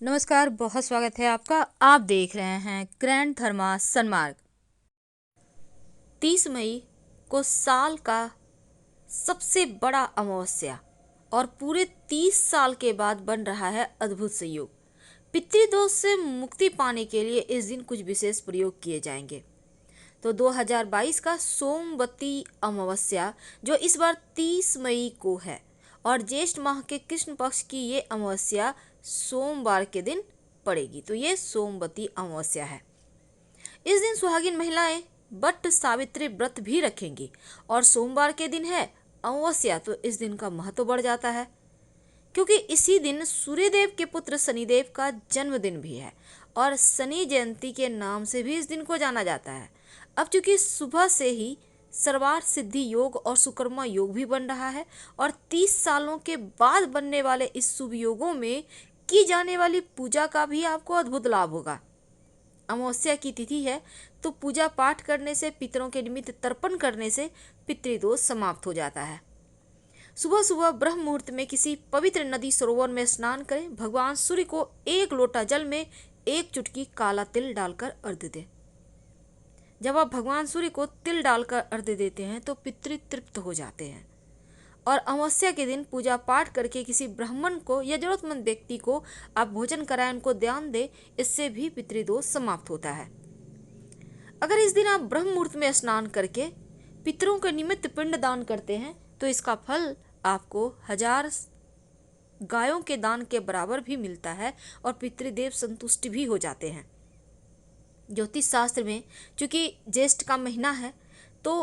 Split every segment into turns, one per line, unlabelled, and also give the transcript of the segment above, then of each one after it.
नमस्कार, बहुत स्वागत है आपका। आप देख रहे हैं ग्रैंड धर्मा सन्मार्ग। 30 मई को साल का सबसे बड़ा अमावस्या और पूरे 30 साल के बाद बन रहा है अद्भुत संयोग। पितृदोष से मुक्ति पाने के लिए इस दिन कुछ विशेष प्रयोग किए जाएंगे। तो 2022 का सोमवती अमावस्या जो इस बार 30 मई को है और ज्येष्ठ माह के कृष्ण पक्ष की ये अमावस्या सोमवार के दिन पड़ेगी, तो ये सोमवती अमावस्या है। इस दिन सुहागिन महिलाएं बट सावित्री व्रत भी रखेंगी और सोमवार के दिन है अमावस्या, तो इस दिन का महत्व बढ़ जाता है क्योंकि इसी दिन सूर्यदेव के पुत्र शनिदेव का जन्मदिन भी है और शनि जयंती के नाम से भी इस दिन को जाना जाता है। अब चूंकि सुबह से ही सर्वार्थ सिद्धि योग और सुकर्मा योग भी बन रहा है और 30 सालों के बाद बनने वाले इस शुभ योगों में की जाने वाली पूजा का भी आपको अद्भुत लाभ होगा। अमावस्या की तिथि है तो पूजा पाठ करने से, पितरों के निमित्त तर्पण करने से पितृदोष समाप्त हो जाता है। सुबह सुबह ब्रह्म मुहूर्त में किसी पवित्र नदी सरोवर में स्नान करें। भगवान सूर्य को एक लोटा जल में एक चुटकी काला तिल डालकर अर्घ्य दें। जब आप भगवान सूर्य को तिल डालकर अर्घ्य देते हैं तो पितृ तृप्त हो जाते हैं और अमावस्या के दिन पूजा पाठ करके किसी ब्राह्मण को या जरूरतमंद व्यक्ति को आप भोजन कराएं, उनको दान दें, इससे भी पितृदोष समाप्त होता है। अगर इस दिन आप ब्रह्म मुहूर्त में स्नान करके पितरों के निमित्त पिंड दान करते हैं तो इसका फल आपको 1000 गायों के दान के बराबर भी मिलता है और पितृदेव संतुष्ट भी हो जाते हैं। ज्योतिष शास्त्र में चूंकि ज्येष्ठ का महीना है तो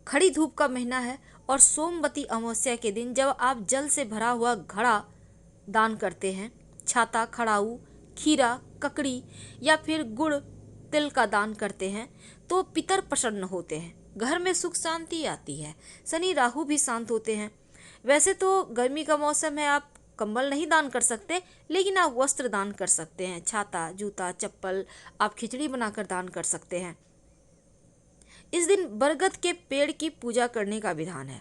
खड़ी धूप का महीना है और सोमवती अमावस्या के दिन जब आप जल से भरा हुआ घड़ा दान करते हैं, छाता, खड़ाऊ, खीरा, ककड़ी या फिर गुड़ तिल का दान करते हैं तो पितर प्रसन्न होते हैं, घर में सुख शांति आती है, शनि राहु भी शांत होते हैं। वैसे तो गर्मी का मौसम है, आप कंबल नहीं दान कर सकते, लेकिन आप वस्त्र दान कर सकते हैं, छाता, जूता, चप्पल, आप खिचड़ी बनाकर दान कर सकते हैं। इस दिन बरगद के पेड़ की पूजा करने का विधान है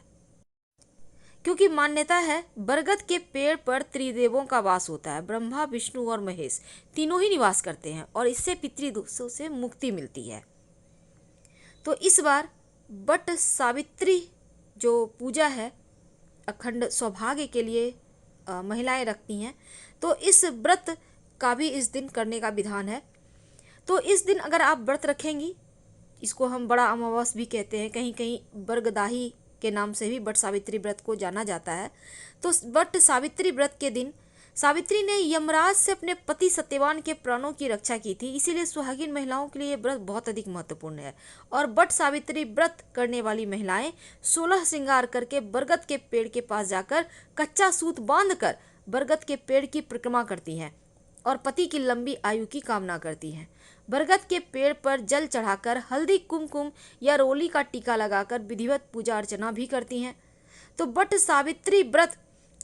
क्योंकि मान्यता है बरगद के पेड़ पर त्रिदेवों का वास होता है। ब्रह्मा, विष्णु और महेश तीनों ही निवास करते हैं और इससे पितृदोषों से मुक्ति मिलती है। तो इस बार बट सावित्री जो पूजा है अखंड सौभाग्य के लिए महिलाएं रखती हैं, तो इस व्रत का भी इस दिन करने का विधान है। तो इस दिन अगर आप व्रत रखेंगी, इसको हम बड़ा अमावस भी कहते हैं, कहीं कहीं बरगदाही के नाम से भी बट सावित्री व्रत को जाना जाता है। तो बट सावित्री व्रत के दिन सावित्री ने यमराज से अपने पति सत्यवान के प्राणों की रक्षा की थी, इसीलिए सुहागिन महिलाओं के लिए व्रत बहुत अधिक महत्वपूर्ण है। और बट सावित्री व्रत करने वाली महिलाएं 16 श्रृंगार करके बरगद के पेड़ के पास जाकर कच्चा सूत बांधकर बरगद के पेड़ की परिक्रमा करती हैं और पति की लंबी आयु की कामना करती हैं। बरगद के पेड़ पर जल चढ़ाकर हल्दी, कुमकुम या रोली का टीका लगाकर विधिवत पूजा अर्चना भी करती हैं। तो बट सावित्री व्रत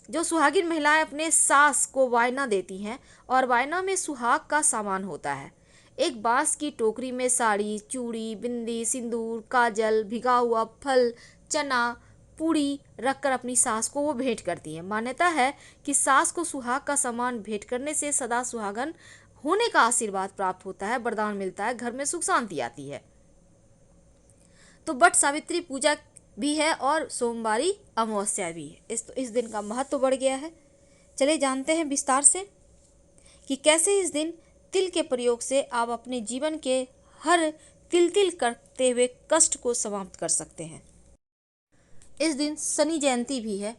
जो सुहागिन महिलाएं अपने सास को वायना देती हैं और वायना में सुहाग का सामान होता है। एक बांस की टोकरी में साड़ी, चूड़ी, बिंदी, सिंदूर, काजल, भिगा हुआ फल, चना, पूड़ी रखकर अपनी सास को वो भेंट करती है। मान्यता है कि सास को सुहाग का सामान भेंट करने से सदा सुहागन होने का आशीर्वाद प्राप्त होता है, वरदान मिलता है, घर में सुख शांति आती है। तो बट सावित्री पूजा भी है और सोमवारी अमावस्या भी है। इस दिन का महत्व बढ़ गया है। चले जानते हैं विस्तार से कि कैसे इस दिन तिल के प्रयोग से आप अपने जीवन के हर तिल तिल करते हुए कष्ट को समाप्त कर सकते हैं। इस दिन शनि जयंती भी है।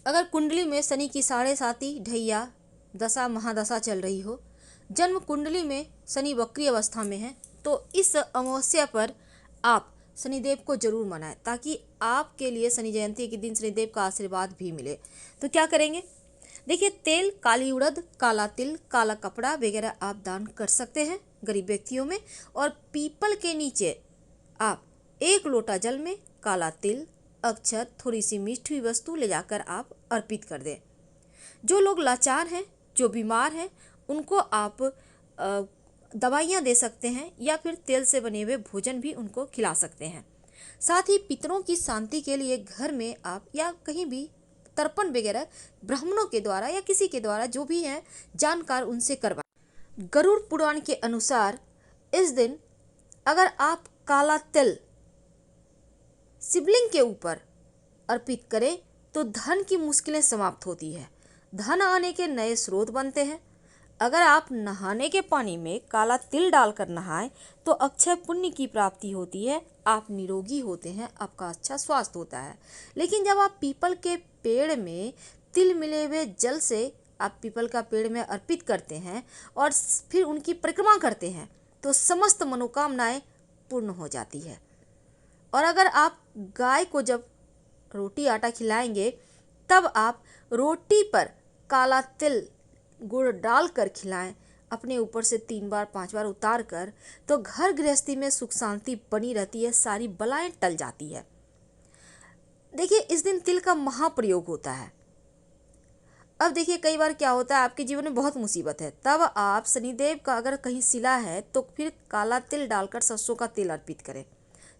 अगर कुंडली में शनि की 7.5 ढैया दशा महादशा चल रही हो, जन्म कुंडली में शनि वक्री अवस्था में है, तो इस अमावस्या पर आप शनिदेव को जरूर मनाएं ताकि आपके लिए शनि जयंती के दिन शनिदेव का आशीर्वाद भी मिले। तो क्या करेंगे, देखिए, तेल, काली उड़द, काला तिल, काला कपड़ा वगैरह आप दान कर सकते हैं गरीब व्यक्तियों में। और पीपल के नीचे आप 1 लोटा जल में काला तिल, अक्षत, थोड़ी सी मीठी वस्तु ले जाकर आप अर्पित कर दें। जो लोग लाचार हैं, जो बीमार हैं, उनको आप दवाइयाँ दे सकते हैं या फिर तेल से बने हुए भोजन भी उनको खिला सकते हैं। साथ ही पितरों की शांति के लिए घर में आप या कहीं भी तर्पण वगैरह ब्राह्मणों के द्वारा या किसी के द्वारा जो भी है जानकार उनसे करवाएं। गरुड़ पुराण के अनुसार इस दिन अगर आप काला तिल शिवलिंग के ऊपर अर्पित करें तो धन की मुश्किलें समाप्त होती है, धन आने के नए स्रोत बनते हैं। अगर आप नहाने के पानी में काला तिल डालकर नहाएं तो अक्षय पुण्य की प्राप्ति होती है, आप निरोगी होते हैं, आपका अच्छा स्वास्थ्य होता है। लेकिन जब आप पीपल के पेड़ में तिल मिले हुए जल से आप पीपल का पेड़ में अर्पित करते हैं और फिर उनकी परिक्रमा करते हैं तो समस्त मनोकामनाएं पूर्ण हो जाती है। और अगर आप गाय को जब रोटी आटा खिलाएंगे तब आप रोटी पर काला तिल गुड़ डालकर खिलाएं, अपने ऊपर से 3 बार 5 बार उतार कर, तो घर गृहस्थी में सुख शांति बनी रहती है, सारी बलाएं टल जाती है। देखिए इस दिन तिल का महाप्रयोग होता है। अब देखिए कई बार क्या होता है, आपके जीवन में बहुत मुसीबत है, तब आप शनिदेव का अगर कहीं सिला है तो फिर काला तिल डालकर सरसों का तेल अर्पित करें,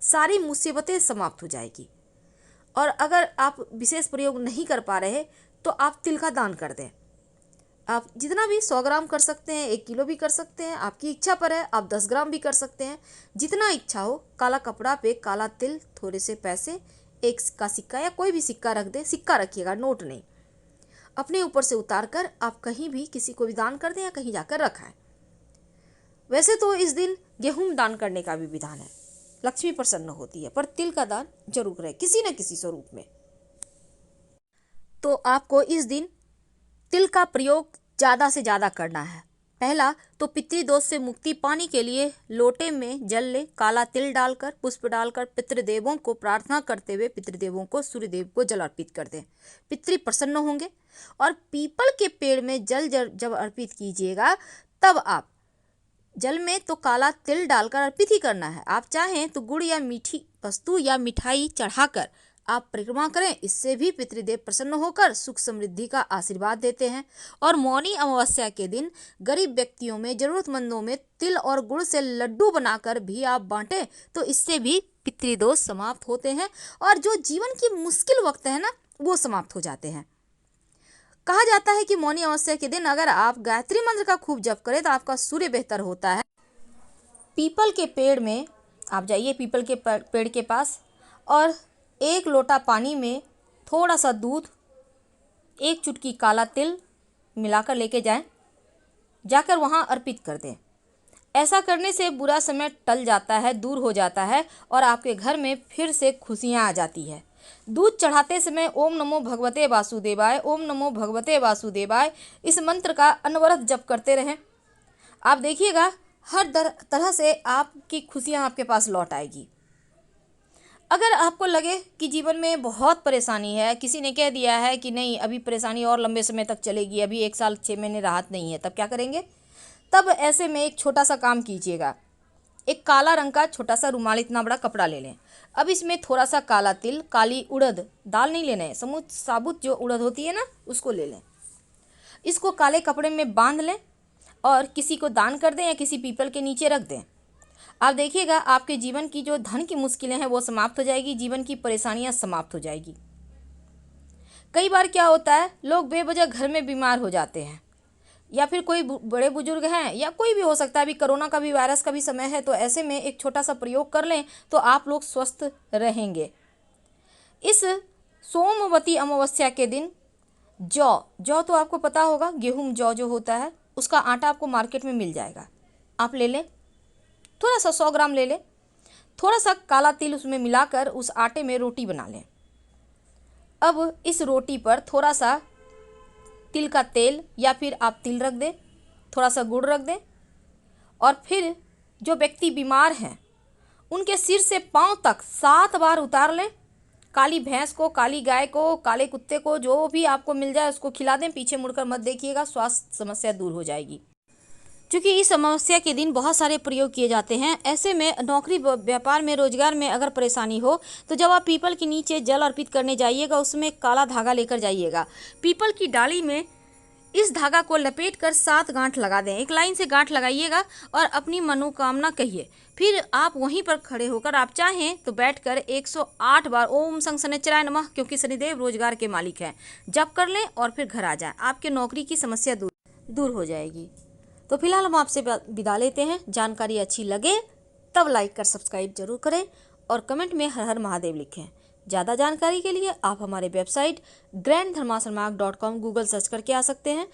सारी मुसीबतें समाप्त हो जाएगी। और अगर आप विशेष प्रयोग नहीं कर पा रहे तो आप तिल का दान कर दें। आप जितना भी 100 ग्राम कर सकते हैं, 1 किलो भी कर सकते हैं, आपकी इच्छा पर है। आप 10 ग्राम भी कर सकते हैं, जितना इच्छा हो। काला कपड़ा पे काला तिल, थोड़े से पैसे, 1 का सिक्का या कोई भी सिक्का रख दे, सिक्का रखिएगा, नोट नहीं। अपने ऊपर से उतार कर आप कहीं भी किसी को भी दान कर दें या कहीं जाकर रखाएं। वैसे तो इस दिन गेहूं दान करने का भी विधान है, लक्ष्मी प्रसन्न होती है, पर तिल का दान जरूर करें किसी न किसी स्वरूप में। तो आपको इस दिन तिल का प्रयोग ज़्यादा से ज़्यादा करना है। पहला तो पितृदोष से मुक्ति पाने के लिए लोटे में जल ले, काला तिल डालकर, पुष्प डालकर पितृदेवों को प्रार्थना करते हुए पितृदेवों को, सूर्यदेव को जल अर्पित कर दें, पितृ प्रसन्न होंगे। और पीपल के पेड़ में जल जब अर्पित कीजिएगा तब आप जल में तो काला तिल डालकर अर्पित ही करना है। आप चाहें तो गुड़ या मीठी वस्तु या मिठाई चढ़ाकर आप परिक्रमा करें, इससे भी पितृदेव प्रसन्न होकर सुख समृद्धि का आशीर्वाद देते हैं। और मौनी अमावस्या के दिन गरीब व्यक्तियों में, जरूरतमंदों में तिल और गुड़ से लड्डू बनाकर भी आप बांटें तो इससे भी पितृदोष समाप्त होते हैं और जो जीवन की मुश्किल वक्त है ना वो समाप्त हो जाते हैं। कहा जाता है कि मौनी अमावस्या के दिन अगर आप गायत्री मंत्र का खूब जप करें तो आपका सूर्य बेहतर होता है। पीपल के पेड़ में आप जाइए, पीपल के पेड़ के पास, और 1 लोटा पानी में थोड़ा सा दूध, 1 चुटकी काला तिल मिलाकर लेके जाएं, जाकर वहाँ अर्पित कर दें। ऐसा करने से बुरा समय टल जाता है, दूर हो जाता है और आपके घर में फिर से खुशियाँ आ जाती है। दूध चढ़ाते समय ओम नमो भगवते वासुदेवाय, ओम नमो भगवते वासुदेवाय इस मंत्र का अनवरत जप करते रहें। आप देखिएगा हर तरह से आपकी खुशियाँ आपके पास लौट आएगी। अगर आपको लगे कि जीवन में बहुत परेशानी है, किसी ने कह दिया है कि नहीं अभी परेशानी और लंबे समय तक चलेगी, अभी 1 साल 6 महीने राहत नहीं है, तब क्या करेंगे? तब ऐसे में एक छोटा सा काम कीजिएगा। एक काला रंग का छोटा सा रुमाल, इतना बड़ा कपड़ा ले लें। अब इसमें थोड़ा सा काला तिल, काली उड़द दाल नहीं लेना है, साबुत जो उड़द होती है ना उसको ले लें। इसको काले कपड़े में बांध लें और किसी को दान कर दें या किसी पीपल के नीचे रख दें। आप देखिएगा आपके जीवन की जो धन की मुश्किलें हैं वो समाप्त हो जाएगी, जीवन की परेशानियां समाप्त हो जाएगी। कई बार क्या होता है, लोग बेवजह घर में बीमार हो जाते हैं, या फिर कोई बड़े बुजुर्ग हैं या कोई भी हो सकता है, अभी कोरोना का भी, वायरस का भी समय है, तो ऐसे में एक छोटा सा प्रयोग कर लें तो आप लोग स्वस्थ रहेंगे। इस सोमवती अमावस्या के दिन जौ तो आपको पता होगा, गेहूं जौ जो होता है उसका आटा आपको मार्केट में मिल जाएगा, आप ले लें। थोड़ा सा 100 ग्राम ले लें, थोड़ा सा काला तिल उसमें मिलाकर उस आटे में रोटी बना लें। अब इस रोटी पर थोड़ा सा तिल का तेल या फिर आप तिल रख दें, थोड़ा सा गुड़ रख दें, और फिर जो व्यक्ति बीमार हैं उनके सिर से पांव तक 7 बार उतार लें। काली भैंस को, काली गाय को, काले कुत्ते को, जो भी आपको मिल जाए उसको खिला दें, पीछे मुड़कर मत देखिएगा, स्वास्थ्य समस्या दूर हो जाएगी। क्योंकि इस अमावस्या के दिन बहुत सारे प्रयोग किए जाते हैं। ऐसे में नौकरी, व्यापार में, रोजगार में अगर परेशानी हो तो जब आप पीपल के नीचे जल अर्पित करने जाइएगा उसमें काला धागा लेकर जाइएगा। पीपल की डाली में इस धागा को लपेट कर 7 गांठ लगा दें। एक लाइन से गांठ लगाइएगा और अपनी मनोकामना कहिए। फिर आप वहीं पर खड़े होकर आप चाहें तो बैठकर 108 बार ओम शं शनिश्चराय नमः, क्योंकि शनिदेव रोजगार के मालिक हैं, जप कर लें और फिर घर आ जाएं। आपके नौकरी की समस्या दूर हो जाएगी। तो फिलहाल हम आपसे विदा लेते हैं। जानकारी अच्छी लगे तब लाइक कर सब्सक्राइब जरूर करें और कमेंट में हर हर महादेव लिखें। ज़्यादा जानकारी के लिए आप हमारे वेबसाइट granddharmasarmarg.com गूगल सर्च करके आ सकते हैं।